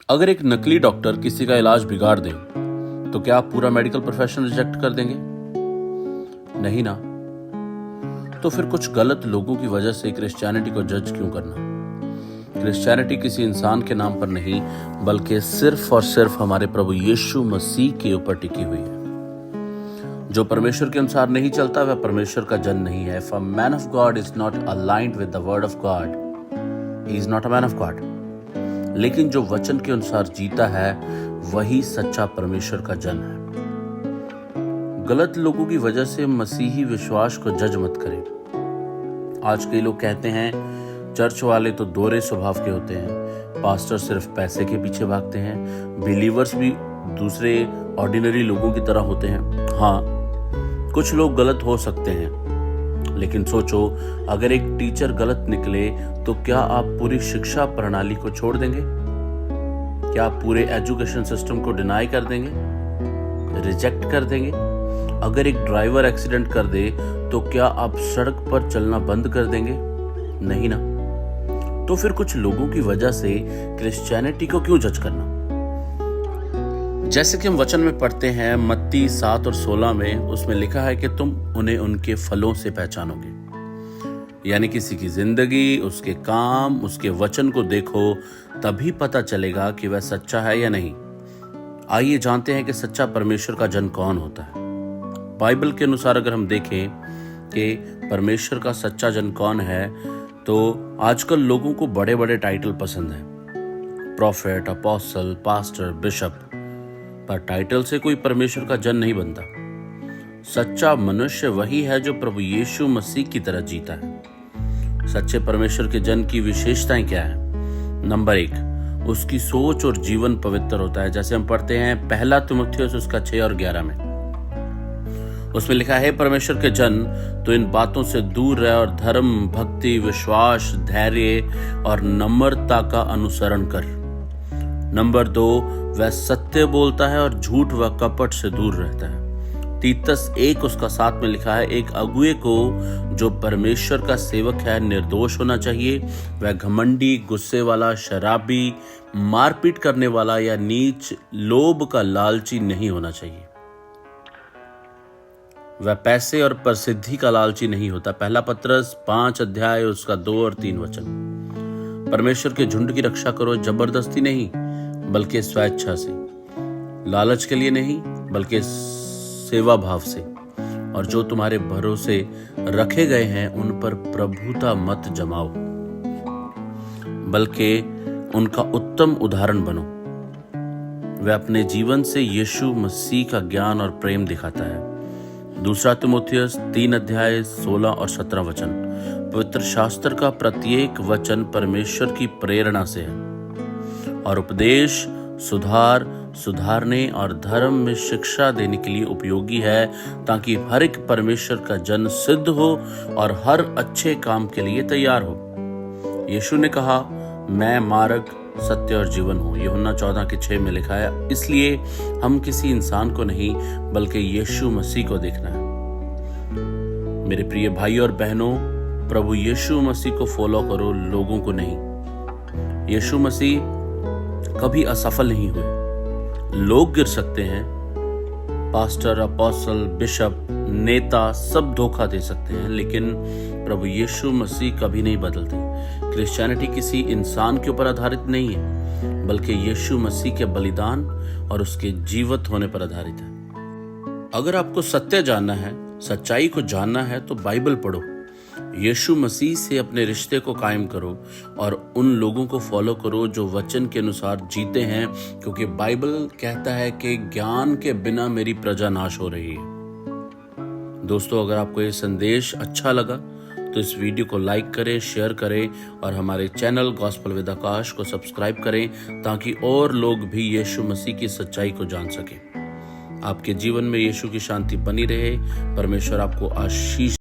अगर एक नकली डॉक्टर किसी का इलाज बिगाड़ दे तो क्या आप पूरा मेडिकल प्रोफेशन रिजेक्ट कर देंगे? नहीं ना। तो फिर कुछ गलत लोगों की वजह से क्रिश्चियनिटी को जज क्यों करना? क्रिश्चियनिटी किसी इंसान के नाम पर नहीं बल्कि सिर्फ और सिर्फ हमारे प्रभु यीशु मसीह के ऊपर टिकी हुई है। जो परमेश्वर के अनुसार नहीं चलता वह परमेश्वर का जन नहीं है। If a man of God is not aligned with the word of God, he is not a man of God. लेकिन जो वचन के अनुसार जीता है वही सच्चा परमेश्वर का जन है। गलत लोगों की वजह से मसीही विश्वास को जज मत करें। आज कई लोग कहते हैं चर्च वाले तो दोहरे स्वभाव के होते हैं, पास्टर सिर्फ पैसे के पीछे भागते हैं, बिलीवर्स भी दूसरे ऑर्डिनरी लोगों की तरह होते हैं। हाँ, कुछ लोग गलत हो सकते हैं, लेकिन सोचो अगर एक टीचर गलत निकले तो क्या आप पूरी शिक्षा प्रणाली को छोड़ देंगे? क्या आप पूरे एजुकेशन सिस्टम को डिनाई कर देंगे, रिजेक्ट कर देंगे? अगर एक ड्राइवर एक्सीडेंट कर दे तो क्या आप सड़क पर चलना बंद कर देंगे? नहीं ना। तो फिर कुछ लोगों की वजह से क्रिश्चियनिटी को क्यों जज करना? जैसे कि हम वचन में पढ़ते हैं मत्ती 7 और 16 में, उसमें लिखा है कि तुम उन्हें उनके फलों से पहचानोगे। यानी किसी की जिंदगी, उसके काम, उसके वचन को देखो, तभी पता चलेगा कि वह सच्चा है या नहीं। आइए जानते हैं कि सच्चा परमेश्वर का जन कौन होता है। बाइबल के अनुसार अगर हम देखें कि परमेश्वर का सच्चा जन कौन है, तो आजकल लोगों को बड़े बड़े टाइटल पसंद हैं, प्रॉफेट, अपोस्टल, पास्टर, बिशप, पर टाइटल से कोई परमेश्वर का जन नहीं बनता। सच्चा मनुष्य वही है जो प्रभु यीशु मसीह की तरह जीता है। सच्चे परमेश्वर के जन की विशेषताएं क्या है? नंबर 1, उसकी सोच और जीवन पवित्र होता है। जैसे हम पढ़ते हैं 1 तीमुथियुस उसका 6 और 11 में, उसमें लिखा है परमेश्वर के जन तो इन बातों से दूर रहे और धर्म, भक्ति, विश्वास, धैर्य और नम्रता का अनुसरण कर। नंबर 2, वह सत्य बोलता है और झूठ व कपट से दूर रहता है। तीतस 1 उसका 7 में लिखा है, एक अगुए को जो परमेश्वर का सेवक है निर्दोष होना चाहिए। वह घमंडी, गुस्से वाला, शराबी, मारपीट करने वाला या नीच, लोभ का लालची नहीं होना चाहिए। वह पैसे और प्रसिद्धि का लालची नहीं होता। 1 पत्रस 5 अध्याय उसका 2 और 3 वचन। परमेश्वर के झुंड की रक्षा करो, जबरदस्ती नहीं बल्कि स्वेच्छा से, लालच के लिए नहीं बल्कि सेवा भाव से, और जो तुम्हारे भरोसे रखे गए हैं उन पर प्रभुता मत जमाओ बल्कि उनका उत्तम उदाहरण बनो। वह अपने जीवन से यीशु मसीह का ज्ञान और प्रेम दिखाता है। 2 तीमुथियुस 3 अध्याय 16 और 17 वचन। पवित्र शास्त्र का प्रत्येक वचन परमेश्वर की प्रेरणा से है और उपदेश, सुधारने और धर्म में शिक्षा देने के लिए उपयोगी है, ताकि हर एक परमेश्वर का जन सिद्ध हो और हर अच्छे काम के लिए तैयार हो। यीशु ने कहा, मैं मार्ग, सत्य और जीवन हूँ। यूहन्ना 14:6 में लिखा है। इसलिए हम किसी इंसान को नहीं बल्कि यीशु मसीह को देखना है। मेरे प्रिय भाई और बहनों, प्रभु यीशु मसीह को फॉलो करो, लोगों को नहीं। यीशु मसीह कभी असफल नहीं हुए। लोग गिर सकते हैं, पास्टर, अपोस्टल, बिशप, नेता सब धोखा दे सकते हैं, लेकिन प्रभु यीशु मसीह कभी नहीं बदलते। क्रिश्चियनिटी किसी इंसान के ऊपर आधारित नहीं है बल्कि यीशु मसीह के बलिदान और उसके जीवित होने पर आधारित है। अगर आपको सत्य जानना है, सच्चाई को जानना है तो बाइबल पढ़ो, यीशु मसीह से अपने रिश्ते को कायम करो और उन लोगों को फॉलो करो जो वचन के अनुसार जीते हैं, क्योंकि बाइबल कहता है कि ज्ञान के बिना मेरी प्रजा नाश हो रही है। दोस्तों, अगर आपको ये संदेश अच्छा लगा तो इस वीडियो को लाइक करें, शेयर करें और हमारे चैनल गॉस्पेल विद आकाश को सब्सक्राइब करें, ताकि और लोग भी यीशु मसीह की सच्चाई को जान सकें। आपके जीवन में यीशु की शांति बनी रहे। परमेश्वर आपको आशीष